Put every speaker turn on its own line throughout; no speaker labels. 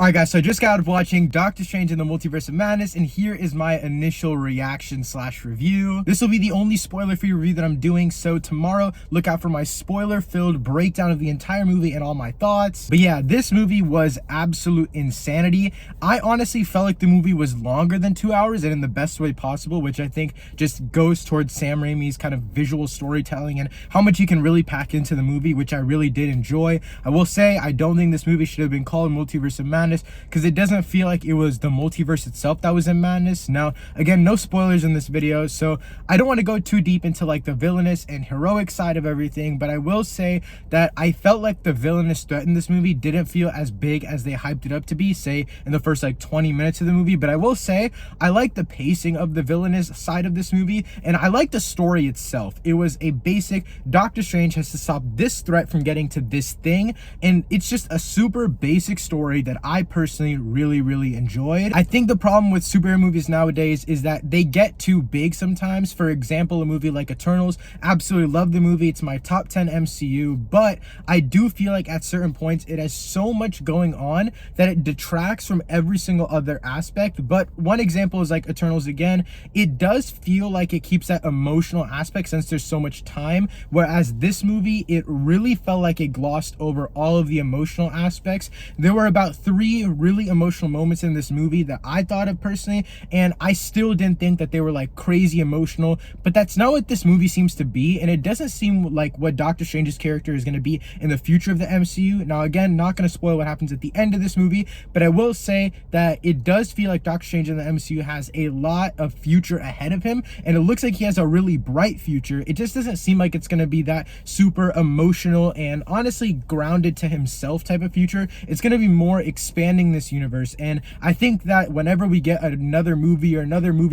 Alright guys, so I just got out of watching Doctor Strange in the Multiverse of Madness, and here is my initial reaction / review. This will be the only spoiler-free review that I'm doing, so tomorrow, look out for my spoiler-filled breakdown of the entire movie and all my thoughts. But yeah, this movie was absolute insanity. I honestly felt like the movie was longer than 2 hours, and in the best way possible, which I think just goes towards Sam Raimi's kind of visual storytelling and how much you can really pack into the movie, which I really did enjoy. I will say, I don't think this movie should have been called Multiverse of Madness, because it doesn't feel like it was the multiverse itself that was in madness. Now, again, no spoilers in this video, so I don't want to go too deep into like the villainous and heroic side of everything, but I will say that I felt like the villainous threat in this movie didn't feel as big as they hyped it up to be, say, in the first like 20 minutes of the movie. But I will say, I like the pacing of the villainous side of this movie, and I like the story itself. It was a basic, Doctor Strange has to stop this threat from getting to this thing, and it's just a super basic story that I personally really enjoyed. I think the problem with superhero movies nowadays is that they get too big sometimes. For example, a movie like Eternals, absolutely love the movie, it's my top 10 MCU, but I do feel like at certain points it has so much going on that it detracts from every single other aspect. But one example is like Eternals again, it does feel like it keeps that emotional aspect since there's so much time, whereas this movie, it really felt like it glossed over all of the emotional aspects. There were about 3 really emotional moments in this movie that I thought of personally, and I still didn't think that they were like crazy emotional, but that's not what this movie seems to be, and it doesn't seem like what Doctor Strange's character is going to be in the future of the MCU. Now again, not going to spoil what happens at the end of this movie, but I will say that it does feel like Doctor Strange in the MCU has a lot of future ahead of him, and it looks like he has a really bright future. It just doesn't seem like it's going to be that super emotional and honestly grounded to himself type of future. It's going to be more expanding this universe, and I think that whenever we get another movie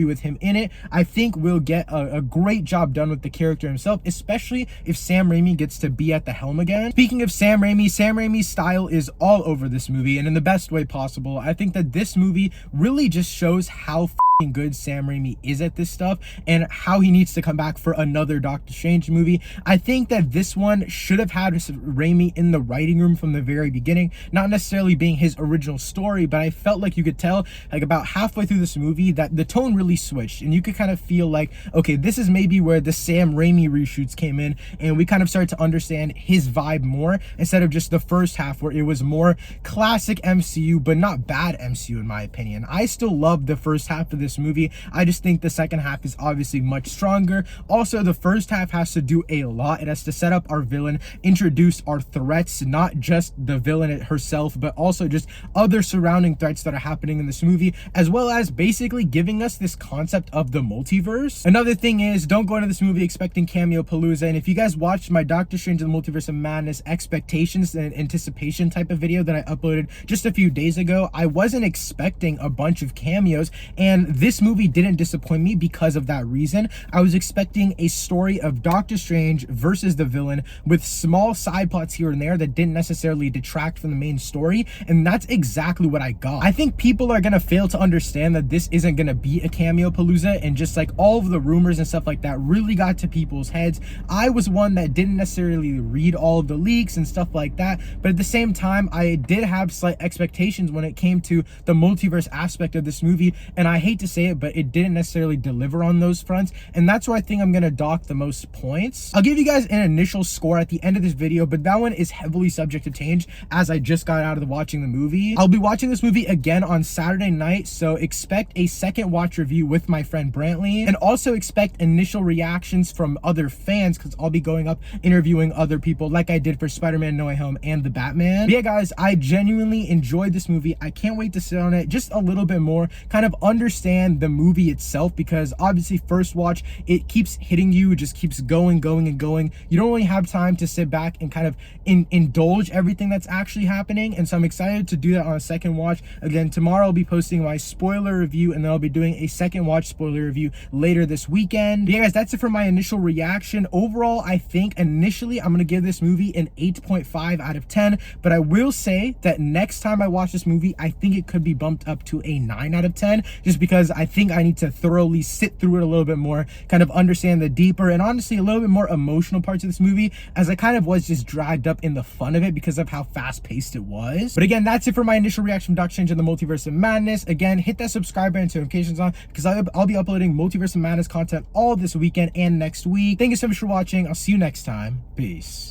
with him in it, I think we'll get a great job done with the character himself, especially if Sam Raimi gets to be at the helm again. Speaking of Sam Raimi's style is all over this movie, and in the best way possible. I think that this movie really just shows how good Sam Raimi is at this stuff and how he needs to come back for another Doctor Strange movie. I think that this one should have had Raimi in the writing room from the very beginning, not necessarily being his original story, but I felt like you could tell like about halfway through this movie that the tone really switched, and you could kind of feel like, okay, this is maybe where the Sam Raimi reshoots came in, and we kind of started to understand his vibe more instead of just the first half where it was more classic MCU but not bad MCU in my opinion. I still love the first half of this movie. I just think the second half is obviously much stronger. Also, the first half has to do a lot. It has to set up our villain, introduce our threats, not just the villain herself, but also just other surrounding threats that are happening in this movie, as well as basically giving us this concept of the multiverse. Another thing is, don't go into this movie expecting cameo palooza, and if you guys watched my Doctor Strange in the Multiverse of Madness expectations and anticipation type of video that I uploaded just a few days ago, I wasn't expecting a bunch of cameos, and this movie didn't disappoint me because of that reason. I was expecting a story of Doctor Strange versus the villain with small side plots here and there that didn't necessarily detract from the main story, and that's exactly what I got. I think people are gonna fail to understand that this isn't gonna be a cameo palooza, and just like all of the rumors and stuff like that really got to people's heads. I was one that didn't necessarily read all of the leaks and stuff like that, but at the same time, I did have slight expectations when it came to the multiverse aspect of this movie, and I hate to say it, but it didn't necessarily deliver on those fronts, and that's where I think I'm gonna dock the most points. I'll give you guys an initial score at the end of this video, but that one is heavily subject to change as I just got out of watching the movie. I'll be watching this movie again on Saturday night, so expect a second watch review with my friend Brantley, and also expect initial reactions from other fans, because I'll be going up interviewing other people like I did for Spider-Man No Way Home and the Batman. But yeah guys, I genuinely enjoyed this movie. I can't wait to sit on it just a little bit more, kind of understand the movie itself, because obviously first watch, it keeps hitting you, it just keeps going. You don't really have time to sit back and kind of indulge everything that's actually happening, and so I'm excited to do that on a second watch. Again, tomorrow I'll be posting my spoiler review, and then I'll be doing a second watch spoiler review later this weekend. But yeah guys, that's it for my initial reaction. Overall, I think initially I'm gonna give this movie an 8.5 out of 10, but I will say that next time I watch this movie, I think it could be bumped up to a 9 out of 10, just because because I think I need to thoroughly sit through it a little bit more, kind of understand the deeper and honestly a little bit more emotional parts of this movie, as I kind of was just dragged up in the fun of it because of how fast paced it was. But again, that's it for my initial reaction from Doctor Strange in the Multiverse of Madness. Again, hit that subscribe button and notifications on, because I'll be uploading Multiverse of Madness content all this weekend and next week. Thank you so much for watching. I'll see you next time. Peace.